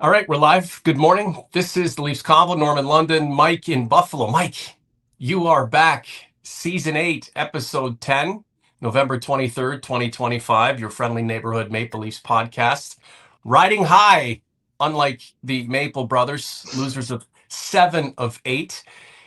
All right, we're live. Good morning. This is the Leafs Convo. Norman London, Mike in Buffalo. Mike, you are back. Season 8, Episode 10, November 23rd, 2025. Your friendly neighborhood Maple Leafs podcast. Riding high, unlike the Maple Brothers, losers of 7 of 8,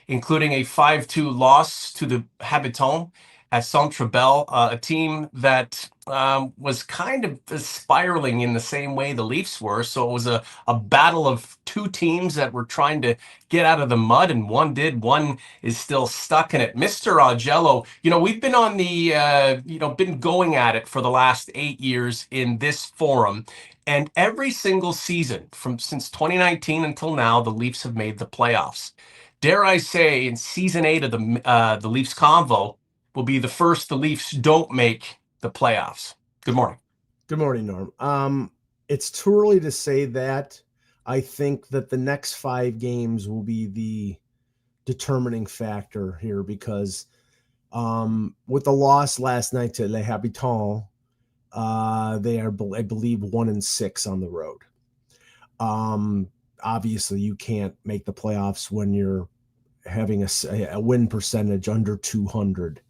including a 5-2 loss to the Habitants at Centre Bell, a team that was kind of spiraling in the same way the Leafs were. So it was a battle of two teams that were trying to get out of the mud, and one did. One is still stuck in it. Mr. Augello, we've been on the, been going at it for the last 8 years in this forum. And every single season since 2019 until now, the Leafs have made the playoffs. Dare I say, in season 8 of the Leafs Convo, will be the first the Leafs don't make the playoffs. Good morning. Good morning, Norm. It's too early to say that. I think that the next 5 games will be the determining factor here because with the loss last night to Les Habitants, they are, I believe, 1-6 on the road. Obviously, you can't make the playoffs when you're having a win percentage under 200.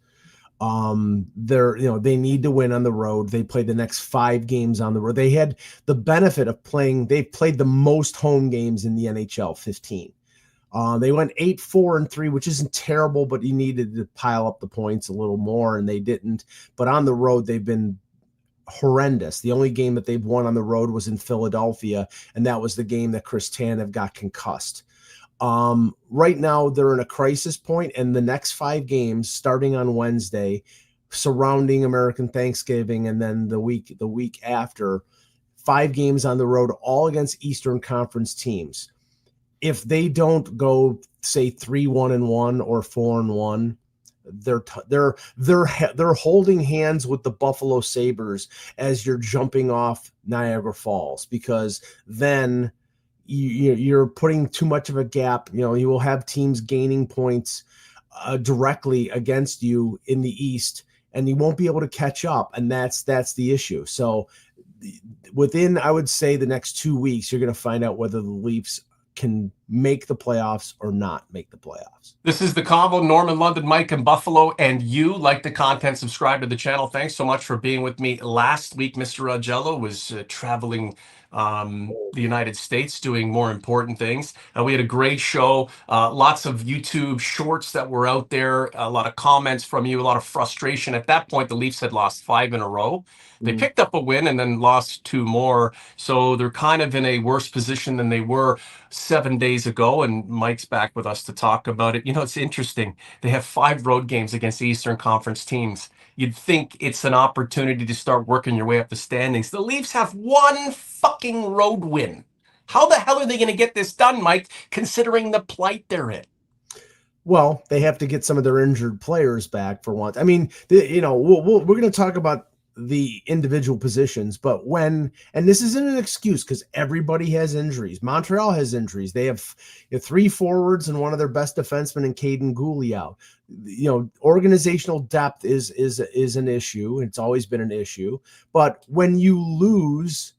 They need to win on the road. They played the next 5 games on the road. They had the benefit of they've played the most home games in the NHL, 15. They went 8-4-3, which isn't terrible, but you needed to pile up the points a little more, and they didn't. But on the road, they've been horrendous. The only game that they've won on the road was in Philadelphia, and that was the game that Chris Tanev got concussed. Right now they're in a crisis point, and the next 5 games starting on Wednesday, surrounding American Thanksgiving, and then the week after, 5 games on the road, all against Eastern Conference teams. If they don't go, say, 3-1-1 or 4-1, they're holding hands with the Buffalo Sabres as you're jumping off Niagara Falls, because then you're putting too much of a gap. You will have teams gaining points directly against you in the East, and you won't be able to catch up. And that's the issue. So within, I would say, the next 2 weeks, you're going to find out whether the Leafs can make the playoffs or not make the playoffs. This is the Convo. Norman London, Mike in Buffalo, and you like the content, subscribe to the channel. Thanks so much for being with me. Last week, Mr. Augello was traveling the United States, doing more important things. We had a great show, lots of YouTube shorts that were out there, a lot of comments from you, a lot of frustration. At that point, the Leafs had lost 5 in a row. They picked up a win and then lost 2 more. So they're kind of in a worse position than they were 7 days ago. And Mike's back with us to talk about it. It's interesting. They have 5 road games against the Eastern Conference teams. You'd think it's an opportunity to start working your way up the standings. The Leafs have 1 fucking road win. How the hell are they going to get this done, Mike, considering the plight they're in? Well, they have to get some of their injured players back for once. I mean, we're going to talk about the individual positions, but and this isn't an excuse because everybody has injuries. Montreal has injuries. They have 3 forwards and one of their best defensemen in Caden Gooley out. Organizational depth is an issue. It's always been an issue. But when you lose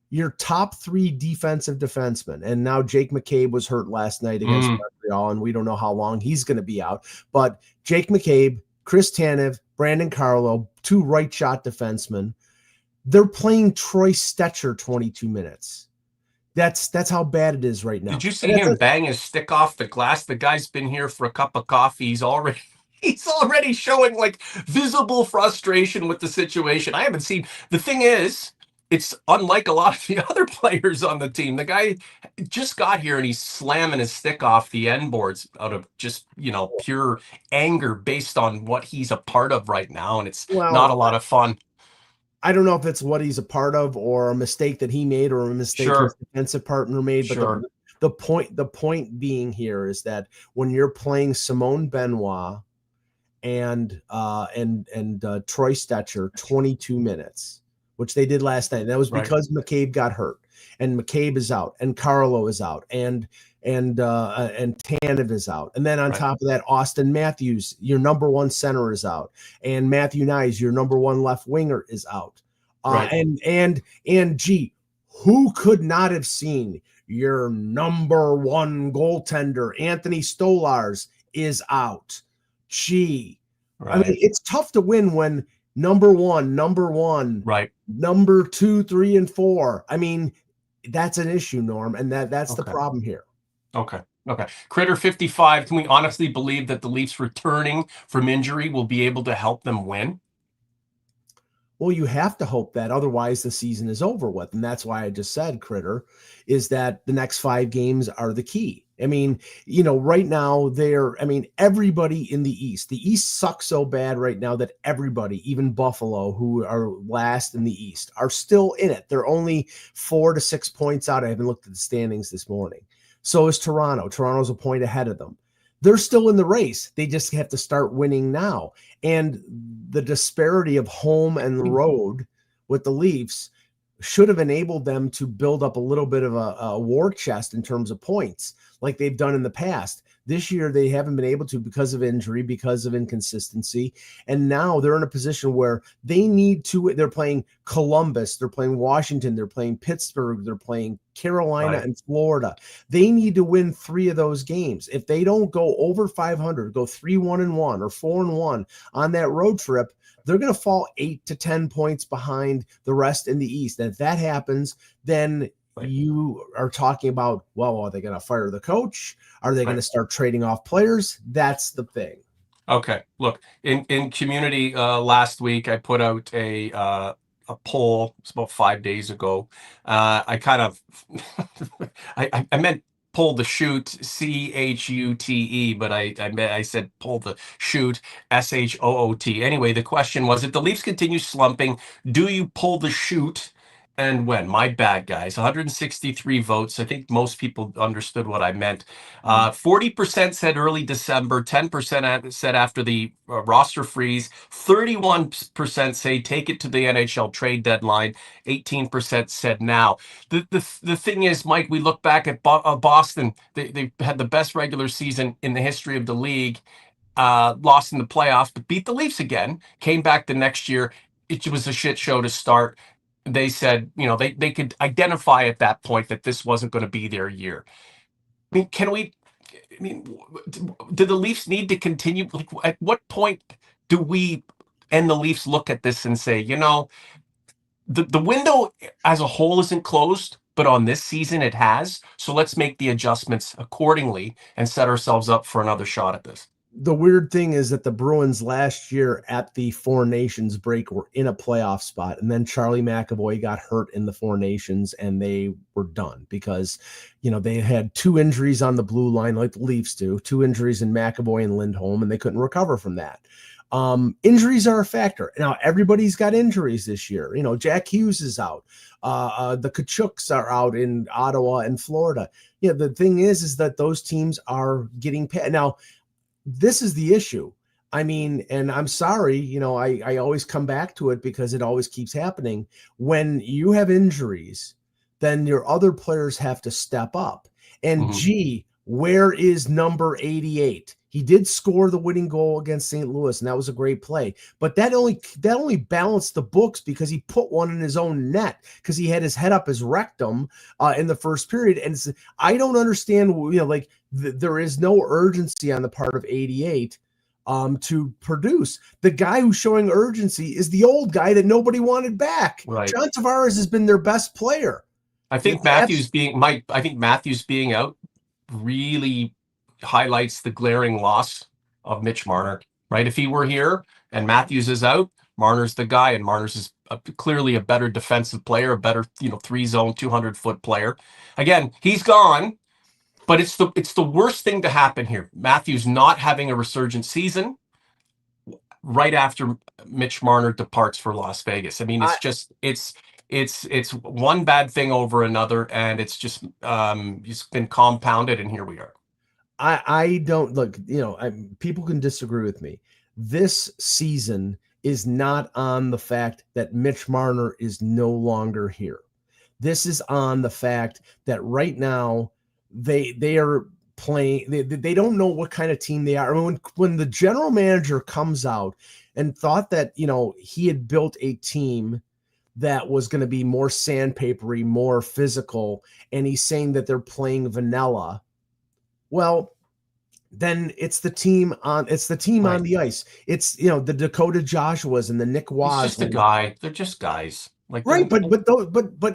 your top 3 defensive defensemen, and now Jake McCabe was hurt last night against Montreal, and we don't know how long he's going to be out. But Jake McCabe, Chris Tanev, Brandon Carlo, 2 right shot defensemen. They're playing Troy Stetcher 22 minutes. That's how bad it is right now. Did you see him bang his stick off the glass? The guy's been here for a cup of coffee. He's already showing like visible frustration with the situation. I haven't seen. The thing is, it's unlike a lot of the other players on the team. The guy just got here and he's slamming his stick off the end boards out of just, pure anger based on what he's a part of right now. And it's not a lot of fun. I don't know if it's what he's a part of or a mistake that he made or a mistake his defensive partner made. But the point being here is that when you're playing Simone Benoit and Troy Stetcher 22 minutes, which they did last night. And that was because McCabe got hurt, and McCabe is out, and Carlo is out, and Tanev is out. And then on top of that, Austin Matthews, your number 1 center, is out, and Matthew Nyes, your number 1 left winger, is out. And gee, Who could not have seen your number one goaltender, Anthony Stolarz, is out? Gee, I mean, Right. it's tough to win when number one, Right. number 2, 3, and 4. I mean, that's an issue, Norm, and that's the Okay. problem here. Okay. Okay. Critter 55. Can we honestly believe that the Leafs returning from injury will be able to help them win? Well, you have to hope that, otherwise the season is over with. And that's why I just said, Critter, is that the next 5 games are the key. I mean, right now everybody in the East sucks so bad right now that everybody, even Buffalo, who are last in the East, are still in it. They're only 4 to 6 points out. I haven't looked at the standings this morning. So is Toronto. Toronto's a point ahead of them. They're still in the race. They just have to start winning now. And the disparity of home and road with the Leafs should have enabled them to build up a little bit of a war chest in terms of points like they've done in the past. This year, they haven't been able to because of injury, because of inconsistency. And now they're in a position where they need to. They're playing Columbus, they're playing Washington, they're playing Pittsburgh, they're playing Carolina and Florida. They need to win 3 of those games. If they don't go over 500, go 3-1-1 or 4-1 on that road trip, they're going to fall 8 to 10 points behind the rest in the East. And if that happens, then you are talking about, well, are they going to fire the coach? Are they going to start trading off players? That's the thing. Okay. Look, in community last week, I put out a poll. It's about 5 days ago. I kind of I meant pull the shoot, CHUTE, but I said pull the shoot, SHOOT. Anyway, the question was, if the Leafs continue slumping, do you pull the shoot? And when? My bad, guys. 163 votes. I think most people understood what I meant. 40% said early December, 10% said after the roster freeze, 31% say take it to the NHL trade deadline, 18% said now. The thing is, Mike, we look back at Boston. They had the best regular season in the history of the league, lost in the playoffs, but beat the Leafs again, came back the next year. It was a shit show to start. They said, they could identify at that point that this wasn't going to be their year. I mean, do the Leafs need to continue? Like, at what point do we and the Leafs look at this and say, the window as a whole isn't closed, but on this season it has. So let's make the adjustments accordingly and set ourselves up for another shot at this. The weird thing is that the Bruins last year at the Four Nations break were in a playoff spot, and then Charlie McAvoy got hurt in the Four Nations, and they were done because, they had 2 injuries on the blue line like the Leafs do, 2 injuries in McAvoy and Lindholm, and they couldn't recover from that. Injuries are a factor. Now, everybody's got injuries this year. Jack Hughes is out. The Kachuks are out in Ottawa and Florida. The thing is that those teams are getting paid. Now, this is the issue. I mean, and I'm sorry, I always come back to it because it always keeps happening. When you have injuries, then your other players have to step up. And gee, where is number 88? He did score the winning goal against St. Louis, and that was a great play. But that only balanced the books because he put one in his own net because he had his head up his rectum in the first period. And I don't understand, there is no urgency on the part of 88 to produce. The guy who's showing urgency is the old guy that nobody wanted back. Right. John Tavares has been their best player. I think Matthews being out really highlights the glaring loss of Mitch Marner, right? If he were here and Matthews is out, Marner's the guy, and Marner's is clearly a better defensive player, a better 3-zone 200-foot player. Again, he's gone, but it's the worst thing to happen here. Matthews not having a resurgent season right after Mitch Marner departs for Las Vegas. I mean, it's one bad thing over another, and it's just been compounded, and here we are. I don't look, people can disagree with me. This season is not on the fact that Mitch Marner is no longer here. This is on the fact that right now they are playing. They don't know what kind of team they are. I mean, when the general manager comes out and thought that, he had built a team that was going to be more sandpapery, more physical, and he's saying that they're playing vanilla. Well, then it's the team on the ice. It's the Dakota Joshuas and the Nick He's just a Waslin. guy. They're just guys. Like Right, but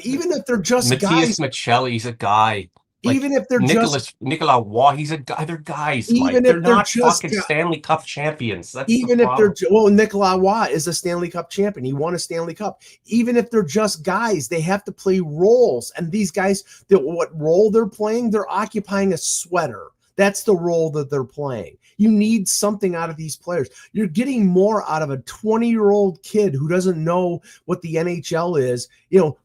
even if they're just Matthias guys, Michelli, he's a guy. Like even if they're Nicolas Waugh, he's a guy. They're guys, even Mike. if They're they're not just fucking Stanley Cup champions. That's the even if problem. Nicolas Waugh is a Stanley Cup champion. He won a Stanley Cup. Even if they're just guys, they have to play roles. And these guys, what role they're playing, they're occupying a sweater. That's the role that they're playing. You need something out of these players. You're getting more out of a 20-year-old kid who doesn't know what the NHL is.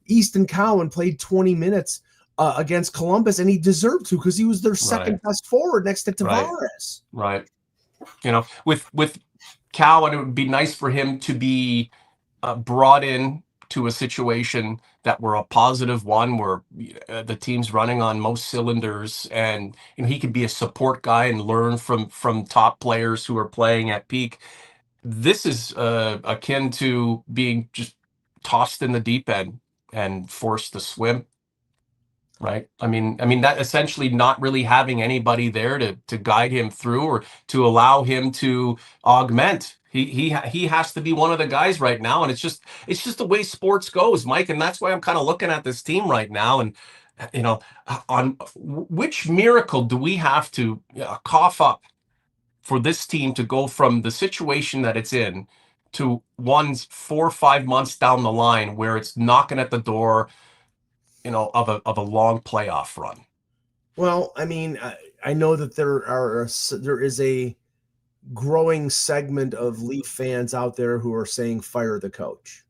Easton Cowan played 20 minutes against Columbus, and he deserved to because he was their second best forward next to Tavares. Right. With Cowan, it would be nice for him to be brought in to a situation that were a positive one where the team's running on most cylinders, and he could be a support guy and learn from top players who are playing at peak. This is akin to being just tossed in the deep end and forced to swim. Right. I mean that essentially not really having anybody there to guide him through or to allow him to augment. He has to be one of the guys right now, and it's just the way sports goes, Mike. And that's why I'm kind of looking at this team right now, and on which miracle do we have to cough up for this team to go from the situation that it's in to one's 4 or 5 months down the line where it's knocking at the door of a long playoff run. Well, I mean, I know that there is a growing segment of Leaf fans out there who are saying fire the coach.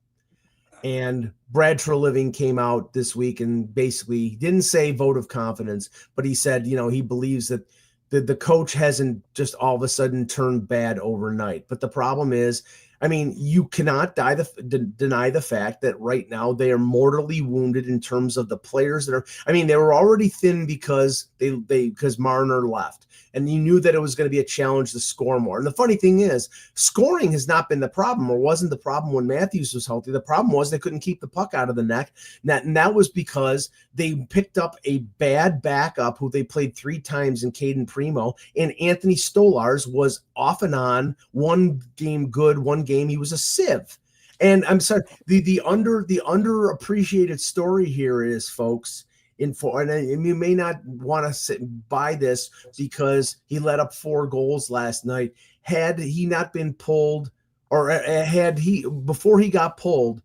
And Brad Treliving came out this week and basically didn't say vote of confidence, but he said, he believes that the coach hasn't just all of a sudden turned bad overnight. But the problem is, I mean, you cannot deny the fact that right now they are mortally wounded in terms of the players that are. I mean, they were already thin because because Marner left, and you knew that it was going to be a challenge to score more. And the funny thing is, scoring has not been the problem, or wasn't the problem when Matthews was healthy. The problem was they couldn't keep the puck out of the net, and that was because they picked up a bad backup who they played 3 times in Caden Primo, and Anthony Stolars was off and on. One game good, one game he was a sieve. And I'm sorry, the underappreciated story here is, folks, and you may not want to sit by this because he let up 4 goals last night. Had he not been pulled, or had he before he got pulled,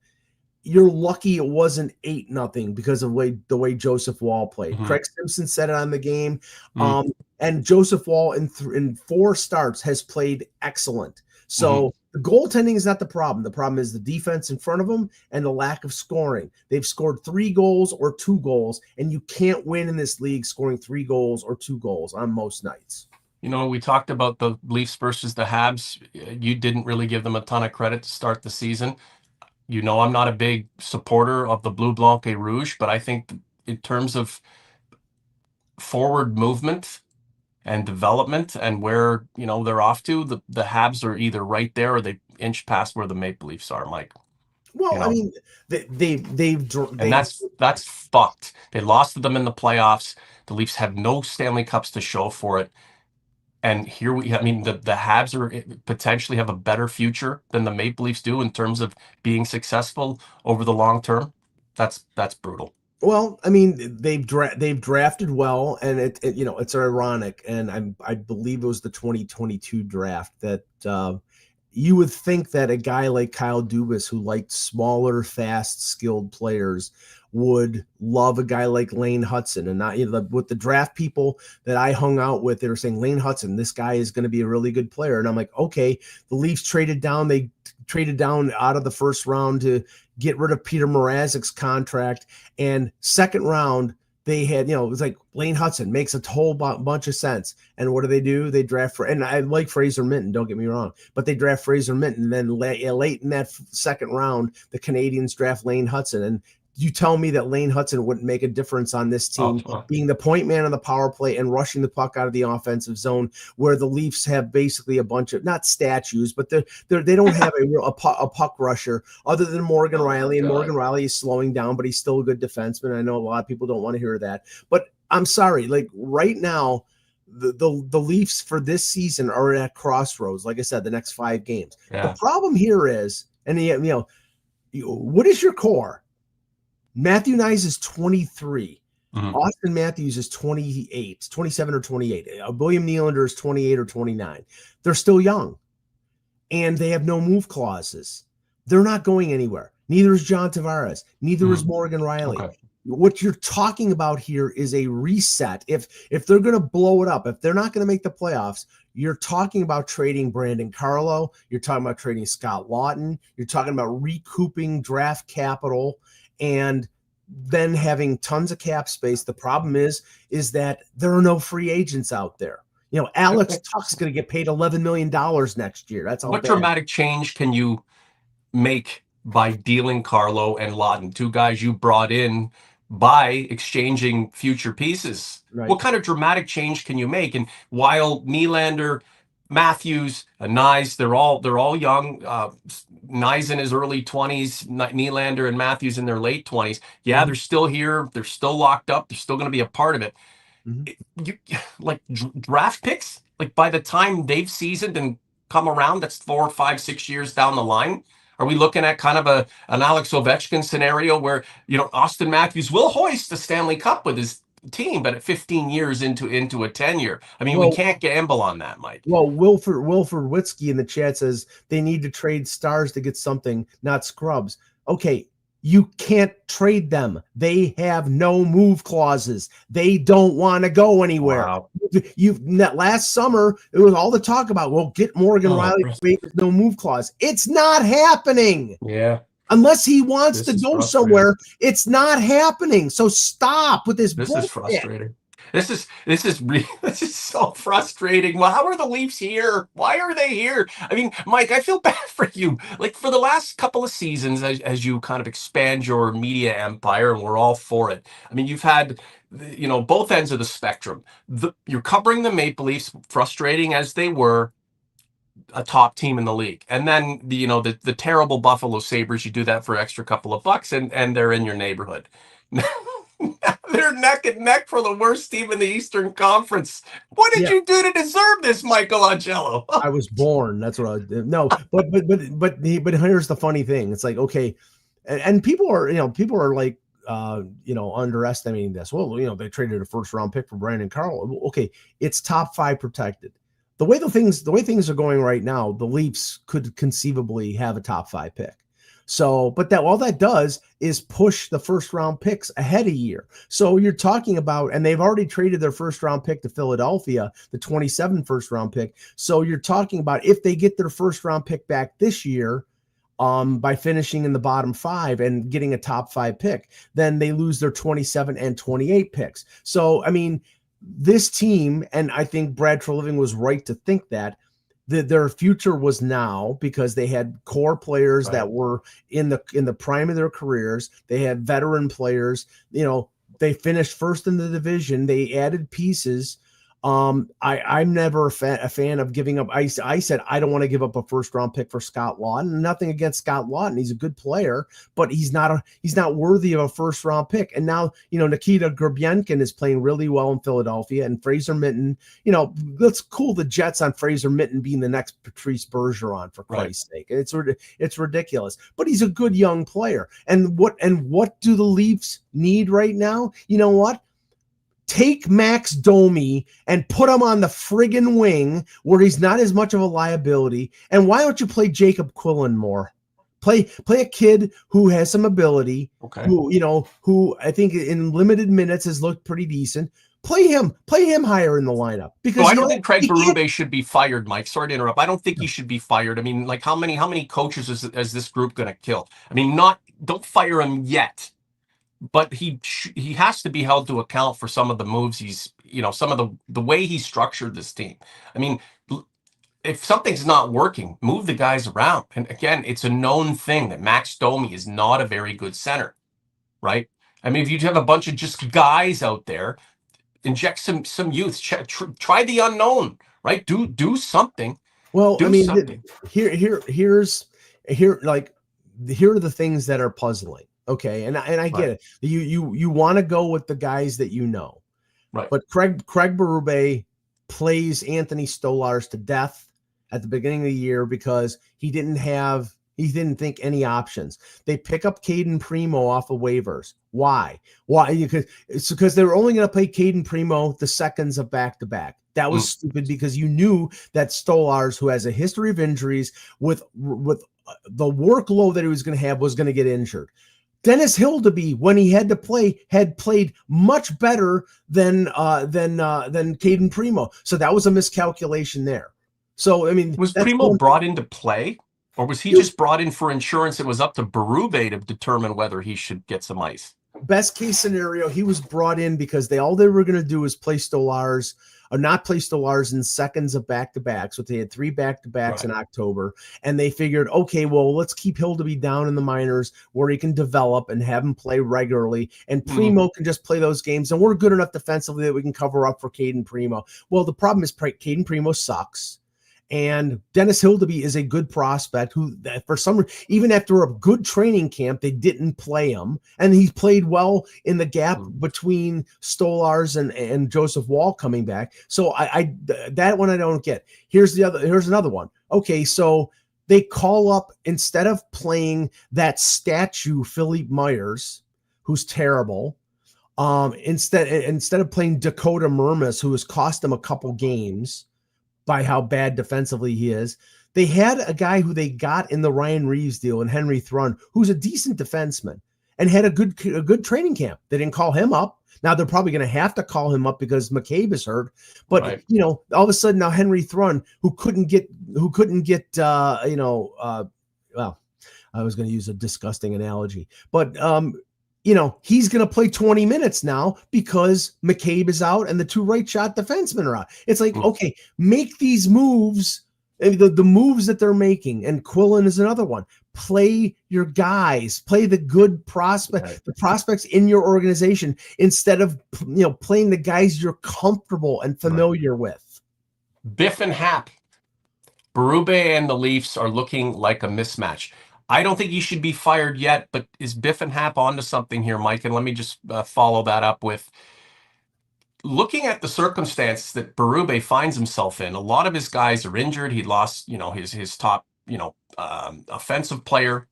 you're lucky it wasn't 8-0 because of the way Joseph Wall played. Mm-hmm. Craig Simpson said it on the game. Mm-hmm. And Joseph Wall in 4 starts has played excellent. So the goaltending is not the problem. The problem is the defense in front of them and the lack of scoring. They've scored 3 goals or 2 goals, and you can't win in this league scoring 3 goals or 2 goals on most nights. We talked about the Leafs versus the Habs. You didn't really give them a ton of credit to start the season. I'm not a big supporter of the Bleu Blanc et Rouge, but I think in terms of forward movement and development and where they're off to, the Habs are either right there or they inch past where the Maple Leafs are, Mike. Well, I mean, and that's fucked. They lost to them in the playoffs. The Leafs have no Stanley Cups to show for it. And here the Habs are potentially have a better future than the Maple Leafs do in terms of being successful over the long term. That's brutal. Well, I mean, they've drafted well, and it's ironic, and I believe it was the 2022 draft that you would think that a guy like Kyle Dubas, who liked smaller, fast, skilled players, would love a guy like Lane Hudson. And not with the draft people that I hung out with, they were saying Lane Hudson, this guy is going to be a really good player. And I'm like, okay, the Leafs traded down. They traded down out of the first round to get rid of Peter Mrazek's contract. And second round, they had, it was like Lane Hudson makes a whole bunch of sense. And what do? They draft and I like Fraser Minton, don't get me wrong, but they draft Fraser Minton. And then late in that second round, the Canadians draft Lane Hudson. And you tell me that Lane Hudson wouldn't make a difference on this team, Oh, being the point man on the power play and rushing the puck out of the offensive zone, where the Leafs have basically a bunch of, not statues, but they don't have a puck rusher other than Morgan Riley. And Morgan Riley is slowing down, but he's still a good defenseman. I know a lot of people don't want to hear that, but I'm sorry. Like right now, the Leafs for this season are at crossroads. Like I said, the next 5 games. yeah. The problem here is, and what is your core? Matthew Nyes is 23. Mm-hmm. Austin Matthews is 28, 27 or 28. William Nylander is 28 or 29. They're still young, and they have no move clauses. They're not going anywhere. Neither is John Tavares. Neither is Morgan Riley. Okay. What you're talking about here is a reset. If they're going to blow it up, if they're not going to make the playoffs, you're talking about trading Brandon Carlo. You're talking about trading Scott Lawton. You're talking about recouping draft capital and then having tons of cap space. The problem is that there are no free agents out there. Alex Tuch's going to get paid $11 million next year. That's all. What dramatic change can you make by dealing Carlo and Lawton, 2 guys you brought in by exchanging future pieces? Right. What kind of dramatic change can you make? And while Nylander, Matthews, Nyes, they're all young. Nyes in his early 20s, Nylander and Matthews in their late 20s. Yeah, they're still here. They're still locked up. They're still going to be a part of it. Like draft picks, like by the time they've seasoned and come around, that's 4, 5, 6 years down the line. Are we looking at kind of an Alex Ovechkin scenario where, Austin Matthews will hoist the Stanley Cup with his team, but at 15 years into a tenure? I mean, we can't gamble on that, Mike. Well, Wilford Witzke in the chat says they need to trade stars to get something, not scrubs. Okay, you can't trade them. They have no move clauses. They don't want to go anywhere. Wow. Last summer, it was all the talk about, well, get Morgan Riley, no move clause. It's not happening. Yeah. Unless he wants to go somewhere, it's not happening. So stop with this bullshit. This is frustrating. This is so frustrating. Well, how are the Leafs here? Why are they here? I mean, Mike, I feel bad for you. Like for the last couple of seasons, as you kind of expand your media empire, and we're all for it. I mean, you've had, both ends of the spectrum. You're covering the Maple Leafs, frustrating as they were, a top team in the league, and then the terrible Buffalo Sabres. You do that for an extra couple of bucks, and they're in your neighborhood. They're neck and neck for the worst team in the Eastern Conference. What did you do to deserve this, Michael Augello? I was born. That's what I did. No, but here's the funny thing. It's like, okay, and people are like, underestimating this. Well, they traded a 1st-round pick for Brandon Carlo. Okay, it's top 5 protected. The way things are going right now, the Leafs could conceivably have a top 5 pick. So, but all that does is push the 1st-round picks ahead a year. So you're talking about, and they've already traded their 1st-round pick to Philadelphia, the 27 1st-round pick. So you're talking about if they get their 1st-round pick back this year, by finishing in the bottom 5 and getting a top 5 pick, then they lose their 27 and 28 picks. So, I mean, this team, and I think Brad Treliving was right to think that their future was now, because they had core players that were in the prime of their careers. They had veteran players. They finished 1st in the division. They added pieces. I'm never a fan of giving up. I said I don't want to give up a 1st-round pick for Scott Lawton. Nothing against Scott Lawton; he's a good player, but he's not worthy of a 1st-round pick. And now Nikita Gorbienkin is playing really well in Philadelphia, and Fraser Minten. Let's cool the Jets on Fraser Minten being the next Patrice Bergeron, for Christ's sake. It's ridiculous, but he's a good young player. And what do the Leafs need right now? You know what? Take Max Domi and put him on the friggin' wing where he's not as much of a liability. And why don't you play Jacob Quillen more? Play a kid who has some ability, who I think in limited minutes has looked pretty decent. Play him higher in the lineup. Because I don't think Craig Berube should be fired, Mike. Sorry to interrupt. I don't think he should be fired. I mean, like how many coaches is this group going to kill? I mean, don't fire him yet. But he has to be held to account for some of the moves some of the way he structured this team. I mean, if something's not working, move the guys around. And again, it's a known thing that Max Domi is not a very good center. right? I mean, if you have a bunch of just guys out there, inject some youth, try the unknown, right? Do something. Well, I Do mean, something. here like here are the things that are puzzling. Okay, and I get Right. it. You want to go with the guys that you know, Right. but Craig Berube plays Anthony Stolarz to death at the beginning of the year because he didn't think any options. They pick up Caden Primo off of waivers. Why? Why? Because they were only going to play Caden Primo the seconds of back-to-back. That was stupid because you knew that Stolarz, who has a history of injuries, with the workload that he was going to have, was going to get injured. Dennis Hildeby, when he had to play, had played much better than Caden Primo. So that was a miscalculation there. So I mean, Was that's Primo one brought into play, or was he thing. just brought in for insurance? It was up to Berube to determine whether he should get some ice. Best case scenario, he was brought in because all they were going to do was play Stolarz, or not play Stolarz in seconds of back-to-back. So they had 3 back-to-backs in October, and they figured, okay, well, let's keep Hildeby down in the minors where he can develop and have him play regularly, and Primo can just play those games, and we're good enough defensively that we can cover up for Caden Primo. Well, the problem is Caden Primo sucks. And Dennis Hildeby is a good prospect who, for some reason, even after a good training camp, they didn't play him. And he played well in the gap between Stolarz and Joseph Wall coming back. So I that one I don't get. Here's another one. Okay, so they call up, instead of playing that statue Philippe Myers, who's terrible, instead of playing Dakota Mermis, who has cost them a couple games by how bad defensively he is. They had a guy who they got in the Ryan Reeves deal, and Henry Thrun, who's a decent defenseman and had a good training camp. They didn't call him up. Now they're probably going to have to call him up because McCabe is hurt. But all of a sudden now Henry Thrun, who couldn't get well, I was going to use a disgusting analogy, but he's going to play 20 minutes now because McCabe is out and the 2 right shot defensemen are out. It's like, okay, make these moves, the moves that they're making. And Quillen is another one. Play your guys, play the good prospect, the prospects in your organization, instead of, playing the guys you're comfortable and familiar with. Biff and Hap. Berube and the Leafs are looking like a mismatch. I don't think he should be fired yet, but is Biff and Hap onto something here, Mike? And let me just follow that up with looking at the circumstances that Berube finds himself in. A lot of his guys are injured. He lost, his top, offensive player,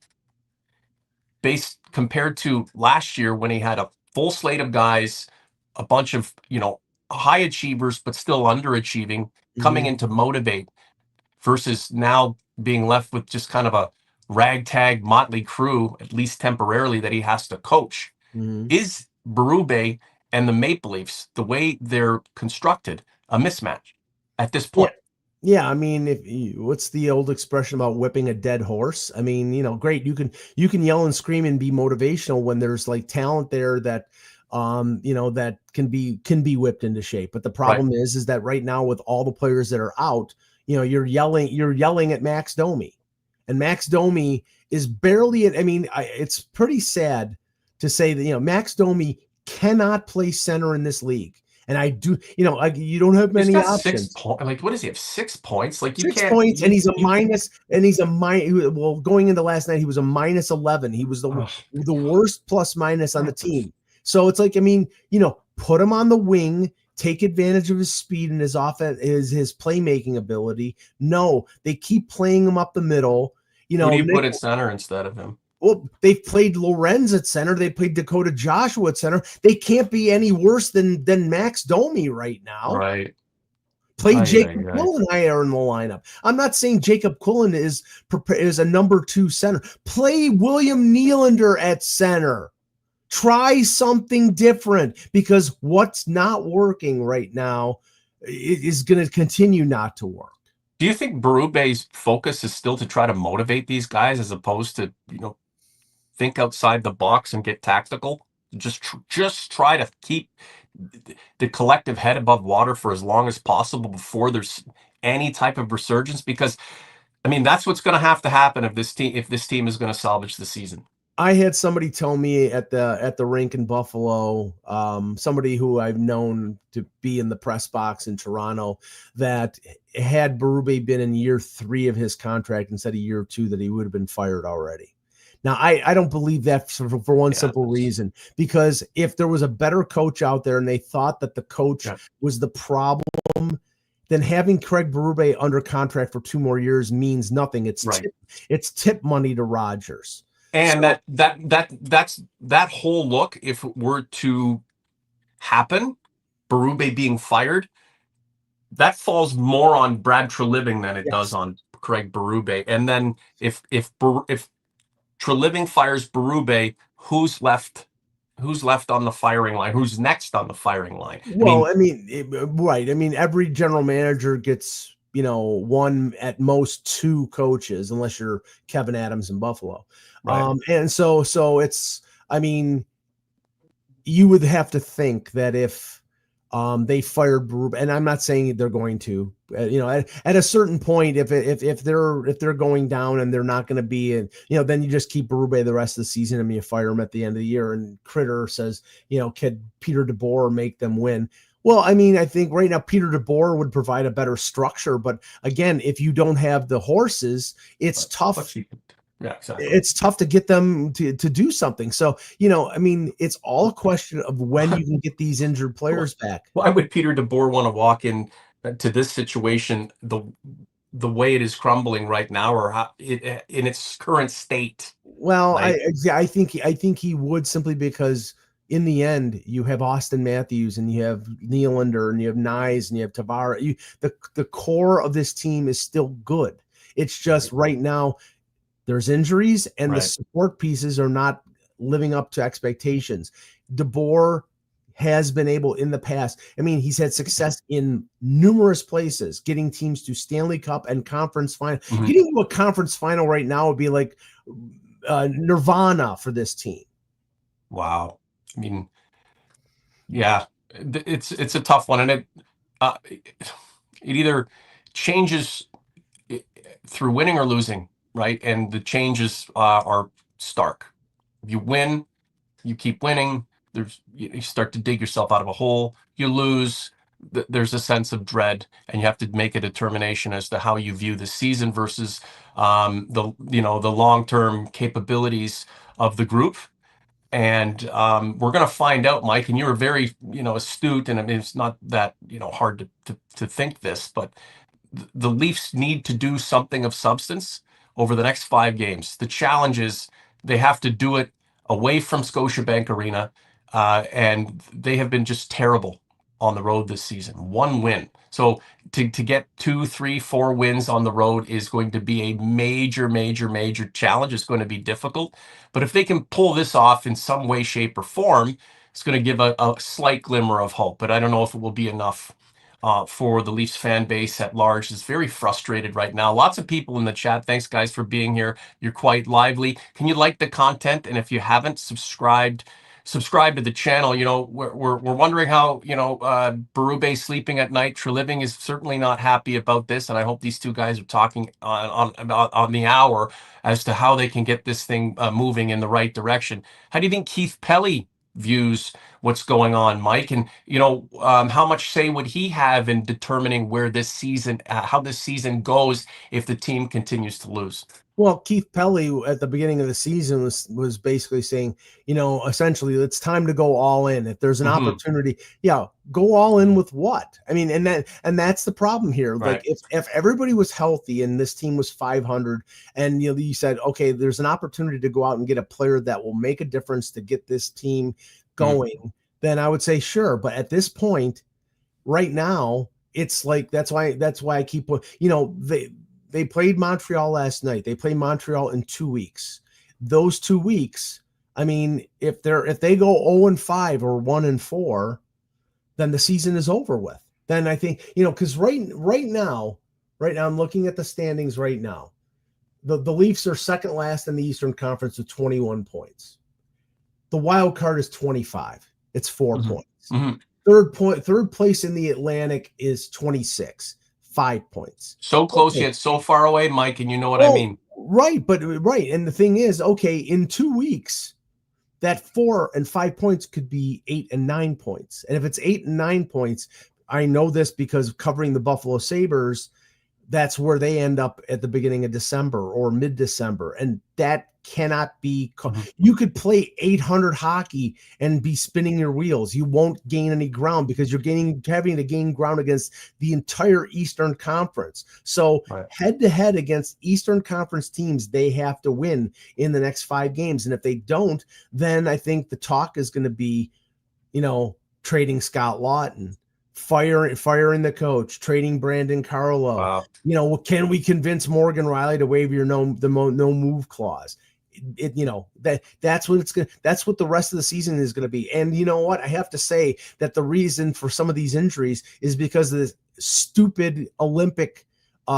based compared to last year when he had a full slate of guys, a bunch of, high achievers, but still underachieving, coming in to motivate, versus now being left with just kind of a ragtag motley crew, at least temporarily, that he has to coach. Is Berube and the Maple Leafs, the way they're constructed, a mismatch at this point? Yeah, I mean, what's the old expression about whipping a dead horse? I mean, great, you can yell and scream and be motivational when there's like talent there that that can be whipped into shape. But the problem is that right now, with all the players that are out, you're yelling at Max Domi. And Max Domi is barely it's pretty sad to say that, Max Domi cannot play center in this league. And I do, you don't have many options. 6 points. Like, what does he have? 6 points? Like, you 6 can't. points, and he's a minus. Well, going into last night, he was a minus 11. He was the worst plus minus on the team. So it's like, put him on the wing, take advantage of his speed and his offense, his playmaking ability. No, they keep playing him up the middle. Who do you put at center instead of him? Well, they've played Lorenz at center. They played Dakota Joshua at center. They can't be any worse than Max Domi right now. Right. Play Jacob Quillen higher in the lineup. I'm not saying Jacob Quillen is a number 2 center. Play William Nylander at center. Try something different, because what's not working right now is going to continue not to work. Do you think Berube's focus is still to try to motivate these guys as opposed to, think outside the box and get tactical? Just try to keep the collective head above water for as long as possible before there's any type of resurgence? Because, that's what's going to have to happen if this team is going to salvage the season. I had somebody tell me at the rink in Buffalo, somebody who I've known to be in the press box in Toronto, that had Berube been in year 3 of his contract instead of year 2, that he would have been fired already. Now, I don't believe that for one simple reason, because if there was a better coach out there and they thought that the coach was the problem, then having Craig Berube under contract for 2 more years means nothing. It's tip money to Rodgers. And so, that whole look, if it were to happen, Berube being fired, that falls more on Brad Treliving than it does on Craig Berube. And then if Treliving fires Berube, who's left on the firing line? Who's next on the firing line? Well, right. I mean, every general manager gets, 1 at most 2 coaches, unless you're Kevin Adams in Buffalo. Right. And so it's, you would have to think that if they fired Berube, and I'm not saying they're going to, at a certain point, if they're going down and they're not going to be in, then you just keep Berube the rest of the season and you fire him at the end of the year. And Critter says, could Peter DeBoer make them win? Well, I think right now Peter DeBoer would provide a better structure, but again, if you don't have the horses, it's tough. Yeah, exactly. It's tough to get them to do something. So, it's all a question of when you can get these injured players back. Why would Peter DeBoer want to walk in to this situation the way it is crumbling right now, or how it, in its current state? Well, right? I think he would, simply because in the end you have Austin Matthews and you have Nylander and you have Nyes and you have Tavares. The core of this team is still good. It's just right now there's injuries and the support pieces are not living up to expectations. DeBoer has been able in the past. He's had success in numerous places, getting teams to Stanley Cup and conference final. Mm-hmm. Getting to a conference final right now would be like nirvana for this team. Wow. Yeah, it's a tough one, and it either changes through winning or losing. Right. And the changes are stark. If you win, you keep winning. You start to dig yourself out of a hole. You lose, there's a sense of dread, and you have to make a determination as to how you view the season versus the long-term capabilities of the group. And we're going to find out, Mike. And you were very astute, and it's not that hard to think this, but the Leafs need to do something of substance over the next 5 games. The challenge is they have to do it away from Scotiabank Arena, and they have been just terrible on the road this season. 1 win. So to get 2, 3, 4 wins on the road is going to be a major, major, major challenge. It's going to be difficult. But if they can pull this off in some way, shape, or form, it's going to give a slight glimmer of hope. But I don't know if it will be enough. For the Leafs fan base at large is very frustrated right now. Lots of people in the chat. Thanks, guys, for being here. You're quite lively. Can you like the content? And if you haven't subscribe to the channel. We're wondering how Berube sleeping at night. Treliving is certainly not happy about this, and I hope these 2 guys are talking on the hour as to how they can get this thing moving in the right direction. How do you think Keith Pelly views what's going on, Mike? And how much say would he have in determining where this season, how this season goes if the team continues to lose? Well, Keith Pelly at the beginning of the season was basically saying, essentially, it's time to go all in. If there's an opportunity, go all in with what? And that's the problem here. Right. Like if everybody was healthy and this team was 500, and you said, okay, there's an opportunity to go out and get a player that will make a difference to get this team going, then I would say sure. But at this point, right now, it's like that's why I keep They played Montreal last night. They play Montreal in 2 weeks. Those 2 weeks, if they go 0-5 or 1-4, then the season is over with. Then I think, because right now I'm looking at the standings right now. The Leafs are second last in the Eastern Conference with 21 points. The wild card is 25. It's 4 points. Third place in the Atlantic is 26. 5 points. So close yet so far away, Mike, and you know what I mean. Right, but right, and the thing is, okay, in 2 weeks, that 4 and 5 points could be 8 and 9 points, and if it's 8 and 9 points, I know this because covering the Buffalo Sabres, that's where they end up at the beginning of December or mid-December. And that cannot be, you could play 800 hockey and be spinning your wheels. You won't gain any ground because you're having to gain ground against the entire Eastern Conference. So Right. head to head against Eastern Conference teams, they have to win in the next 5 games. And if they don't, then I think the talk is going to be, trading Scott Lawton, firing the coach, trading Brandon Carlo. Wow. Can we convince Morgan Riley to waive your no move clause? That's what that's what the rest of the season is going to be. And you know what? I have to say that the reason for some of these injuries is because of this stupid Olympic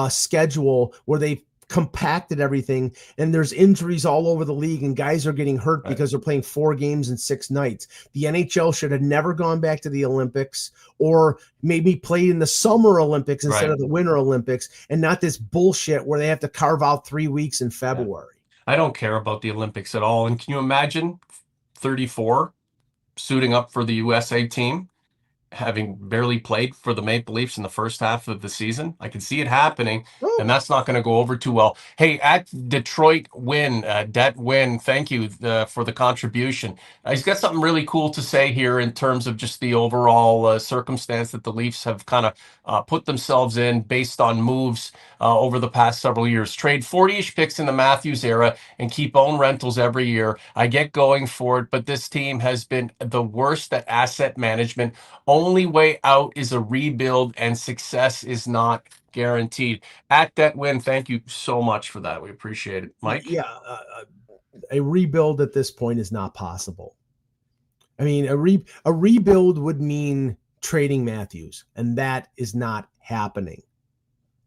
schedule where they compacted everything, and there's injuries all over the league, and guys are getting hurt because they're playing 4 games in 6 nights. The NHL should have never gone back to the Olympics, or maybe played in the Summer Olympics instead of the Winter Olympics, and not this bullshit where they have to carve out 3 weeks in February. I don't care about the Olympics at all. And can you imagine 34 suiting up for the USA team, having barely played for the Maple Leafs in the first half of the season? I can see it happening, and that's not going to go over too well. Hey, at Detroit Win, Det Win, thank you for the contribution. He's got something really cool to say here in terms of just the overall circumstance that the Leafs have kind of put themselves in based on moves over the past several years. Trade 40-ish picks in the Matthews era and keep own rentals every year. I get going for it, but this team has been the worst at asset management. Only way out is a rebuild, and success is not guaranteed. At that win, thank you so much for that. We appreciate it, Mike. Yeah, a rebuild at this point is not possible. I mean, a rebuild would mean trading Matthews, and that is not happening.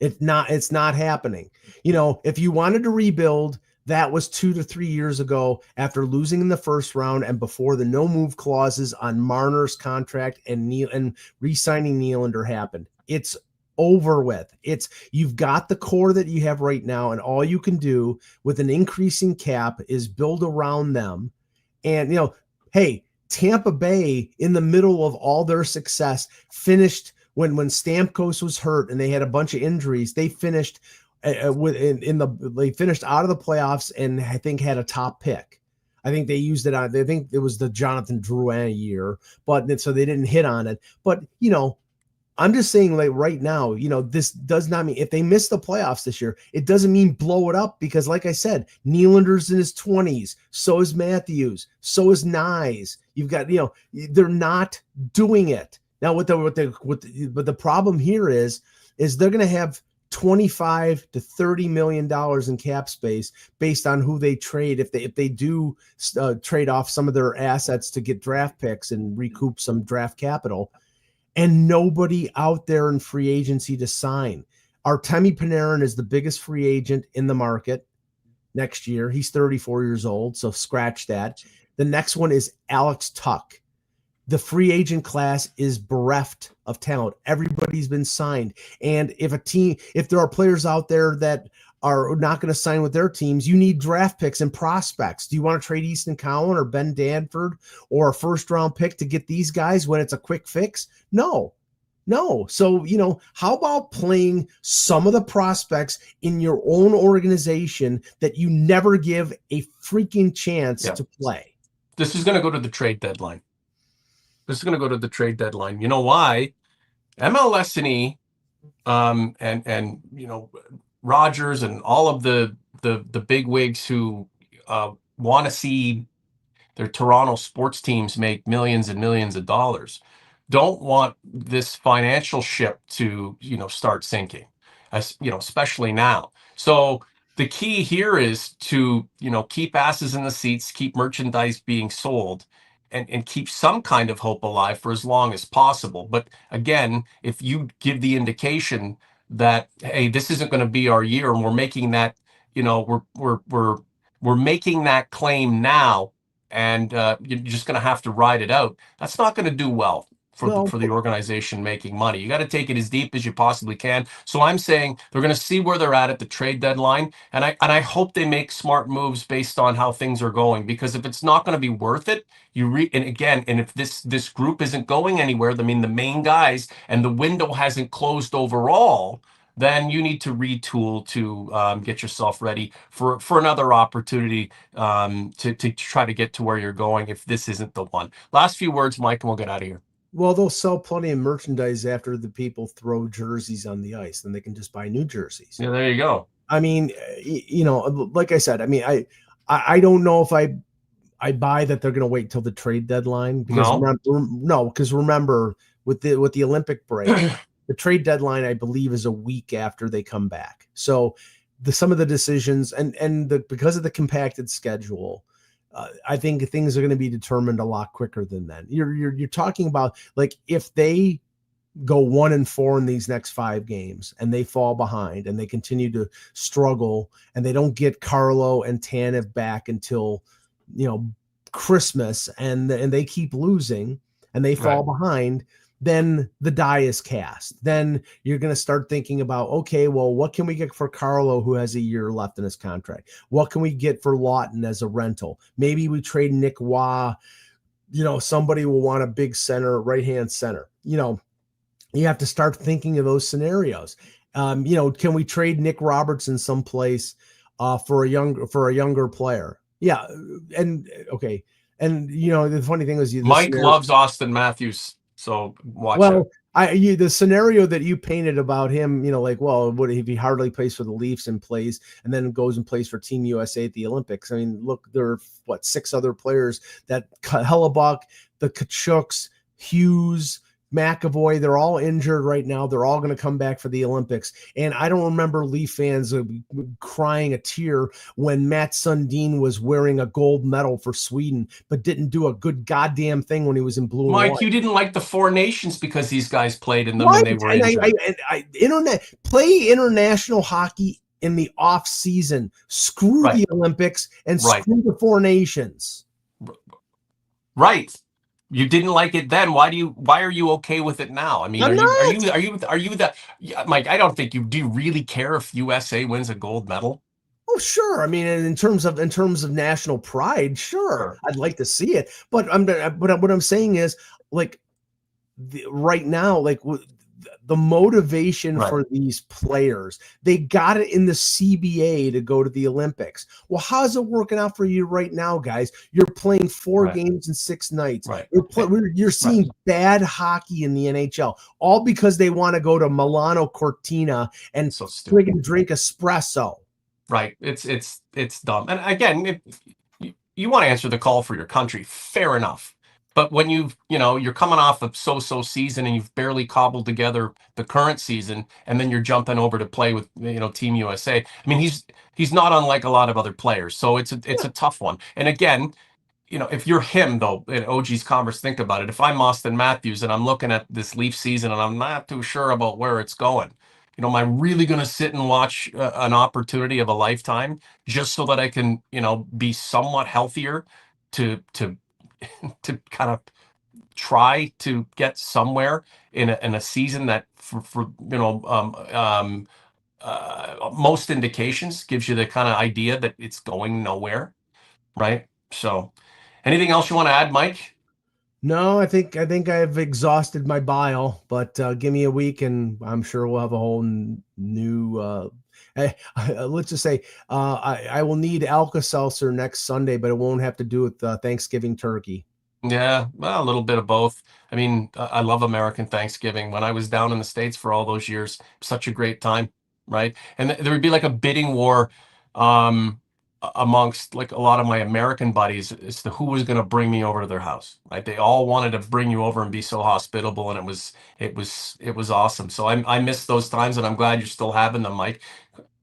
It's not happening. If you wanted to rebuild, that was 2 to 3 years ago after losing in the first round and before the no move clauses on Marner's contract and re-signing Nylander happened. It's over with. You've got the core that you have right now, and all you can do with an increasing cap is build around them. And hey, Tampa Bay, in the middle of all their success, finished when Stamkos was hurt and they had a bunch of injuries. They finished they finished out of the playoffs, and I think had a top pick. I think they used it on. I think it was the Jonathan Drouin year, but so they didn't hit on it. But I'm just saying, like right now, this does not mean if they miss the playoffs this year, it doesn't mean blow it up, because, like I said, Nylander's in his 20s, so is Matthews, so is Nyes. You've got, they're not doing it now. But the problem here is they're going to have $25 to $30 million in cap space based on who they trade. If they do trade off some of their assets to get draft picks and recoup some draft capital. And nobody out there in free agency to sign. Artemi Panarin is the biggest free agent in the market next year. He's 34 years old, so scratch that. The next one is Alex Tuck. The free agent class is bereft of talent. Everybody's been signed. And if there are players out there that are not going to sign with their teams, you need draft picks and prospects. Do you want to trade Easton Cowan or Ben Danford or a first round pick to get these guys when it's a quick fix? No. So, how about playing some of the prospects in your own organization that you never give a freaking chance to play? This is going to go to the trade deadline. You know why? MLS&E and Rogers and all of the big wigs who want to see their Toronto sports teams make millions and millions of dollars don't want this financial ship to start sinking, especially now. So the key here is to keep asses in the seats, keep merchandise being sold, and keep some kind of hope alive for as long as possible. But again, if you give the indication that, hey, this isn't going to be our year, and we're making that, we're making that claim now, and you're just going to have to ride it out, that's not going to do well Well, for the organization making money. You got to take it as deep as you possibly can. So I'm saying they're going to see where they're at the trade deadline, and I hope they make smart moves based on how things are going. Because if it's not going to be worth it, and if this group isn't going anywhere, I mean the main guys, and the window hasn't closed overall, then you need to retool to get yourself ready for another opportunity to try to get to where you're going if this isn't the one. Last few words, Mike, and we'll get out of here. well, they'll sell plenty of merchandise after the people throw jerseys on the ice, then they can just buy new jerseys. Yeah, there you go. I mean, like I said, I mean, I don't know if I buy that they're going to wait till the trade deadline because remember with the Olympic break, the trade deadline I believe is a week after they come back. So some of the decisions because of the compacted schedule, I think things are going to be determined a lot quicker than then. You're talking about like if they go 1-4 in these next 5 games and they fall behind and they continue to struggle and they don't get Carlo and Tanev back until Christmas and they keep losing and they fall behind, then the die is cast. Then you're going to start thinking about, okay, well, what can we get for Carlo who has a year left in his contract? What can we get for Lawton as a rental? Maybe we trade Nick Waugh. Somebody will want a big center, right-hand center. You have to start thinking of those scenarios. Can we trade Nick Robertson someplace for a younger player? Yeah. And okay. And the funny thing is Mike loves Austin Matthews. So watch it. The scenario that you painted about him, what if he hardly plays for the Leafs and plays and then goes and plays for Team USA at the Olympics? I mean, look, there are 6 other players that Hellebuck, the Kachuks, Hughes, McAvoy, they're all injured right now. They're all going to come back for the Olympics. And I don't remember Leaf fans crying a tear when Matt Sundin was wearing a gold medal for Sweden, but didn't do a good goddamn thing when he was in blue Mike, and white. you didn't like the 4 Nations because these guys played in them when they were injured. Play international hockey in the off season. Screw the Olympics and screw the 4 Nations. Right. You didn't like it then. Why are you okay with it now? I mean, are you the Mike? I don't think you do. You really care if USA wins a gold medal? Oh, sure. I mean, in terms of national pride, sure. I'd like to see it. But what I'm saying is, like, right now, like the motivation for these players, they got it in the CBA to go to the Olympics. Well, how's it working out for you right now, guys? You're playing 4 games in 6 nights. Right. You're seeing bad hockey in the NHL, all because they want to go to Milano Cortina and drink espresso. Right. It's dumb. And again, if you want to answer the call for your country, fair enough. But when you're coming off a so-so season and you've barely cobbled together the current season, and then you're jumping over to play with Team USA. I mean, he's not unlike a lot of other players, so it's a tough one. And again, if you're him though, in OG's converse, think about it. If I'm Austin Matthews and I'm looking at this Leaf season and I'm not too sure about where it's going, am I really going to sit and watch an opportunity of a lifetime just so that I can be somewhat healthier to kind of try to get somewhere in a season that for most indications gives you the kind of idea that it's going nowhere, right? So anything else you want to add, Mike? No, I think I've exhausted my bile, but give me a week and I'm sure we'll have a whole new let's just say I will need Alka-Seltzer next Sunday, but it won't have to do with Thanksgiving turkey. Yeah, well, a little bit of both. I mean, I love American Thanksgiving. When I was down in the States for all those years, such a great time, right? And there would be like a bidding war amongst like a lot of my American buddies as to who was going to bring me over to their house, right? They all wanted to bring you over and be so hospitable, and it was awesome. So I miss those times, and I'm glad you're still having them, Mike.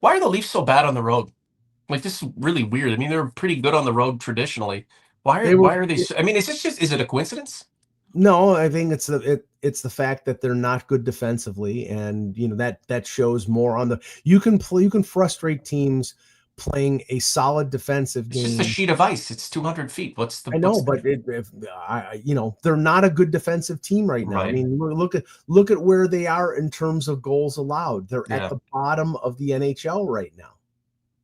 Why are the Leafs so bad on the road? Like, this is really weird. I mean, they're pretty good on the road traditionally. Why are they? I mean, is it a coincidence? No, I think it's the fact that they're not good defensively, and that shows more on the. You can frustrate teams playing a solid defensive It's just a game. sheet of ice. It's 200 feet. I know, but they're not a good defensive team right now. I right? mean, look at where they are in terms of goals allowed. They're at Yeah, the bottom of the NHL right now.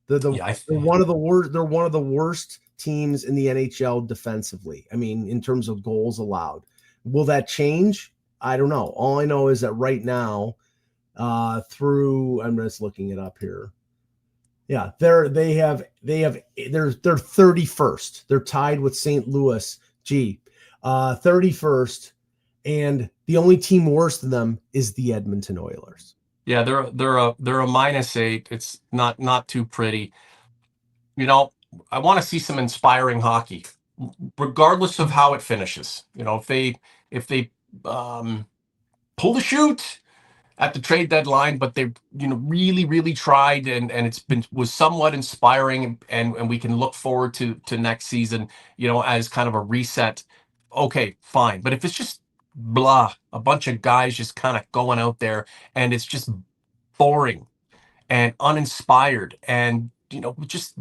They're yeah. one of the worst. They're one of the worst teams in the NHL defensively. I mean, in terms of goals allowed. Will that change? I don't know. All I know is that right now, I'm just looking it up here. Yeah, they're 31st. They're tied with St. Louis. 31st, and the only team worse than them is the Edmonton Oilers. Yeah, they're a -8. It's not too pretty. You know, I want to see some inspiring hockey, regardless of how it finishes. You know, if they um, pull the chute at the trade deadline, but they really tried, and it's been was somewhat inspiring, and we can look forward to next season, as kind of a reset. Okay, fine. But if it's just blah, a bunch of guys just kind of going out there and it's just boring and uninspired, and just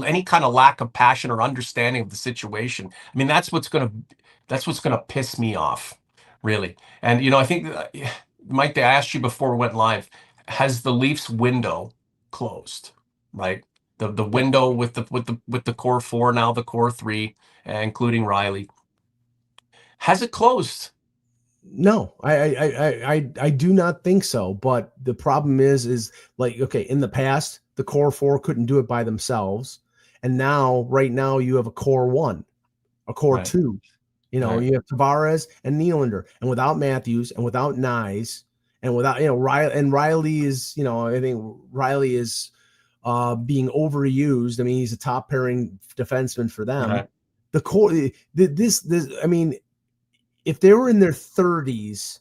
any kind of lack of passion or understanding of the situation, I mean, that's what's gonna piss me off, really. And I think, Mike, I asked you before we went live, has the Leafs window closed? Right, the window with the core four, now the core three, including Riley, has it closed? No, I do not think so. But the problem is like, okay, in the past, the core four couldn't do it by themselves, and right now, you have a core one, a core Right, two. right. You have Tavares and Nylander, and without Matthews and without Nyes and without Riley, and Riley is I think Riley is being overused. I mean, he's a top pairing defenseman for them. Right. The core, this, I mean, if they were in their 30s,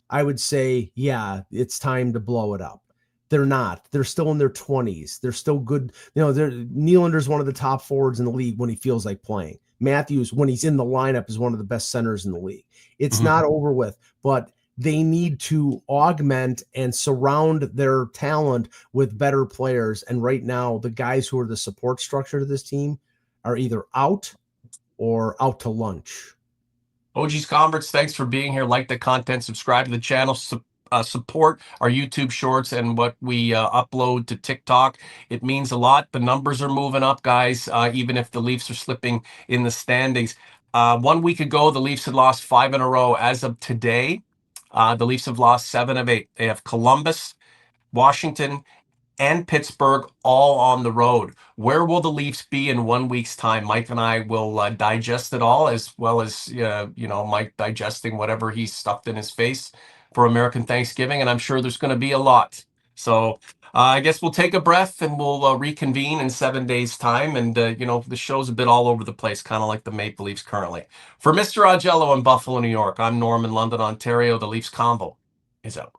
I would say, yeah, it's time to blow it up. They're not. They're still in their 20s. They're still good. Nylander's one of the top forwards in the league when he feels like playing. Matthews, when he's in the lineup, is one of the best centers in the league. It's Mhm. not over with, but they need to augment and surround their talent with better players. And right now, the guys who are the support structure to this team are either out or out to lunch. OG's Converts, thanks for being here. Like the content, subscribe to the channel, support our YouTube shorts and what we upload to TikTok. It means a lot. The numbers are moving up, guys, even if the Leafs are slipping in the standings. 1 week ago, the Leafs had lost 5 in a row. As of today, the Leafs have lost 7 of 8. They have Columbus, Washington, and Pittsburgh all on the road. Where will the Leafs be in 1 week's time? Mike and I will digest it all, as well as Mike digesting whatever he's stuffed in his face for American Thanksgiving, and I'm sure there's going to be a lot. So I guess we'll take a breath and we'll reconvene in 7 days' time. And the show's a bit all over the place, kind of like the Maple Leafs currently. For Mr. Augello in Buffalo, New York, I'm Norman, London, Ontario. The Leafs Convo is out.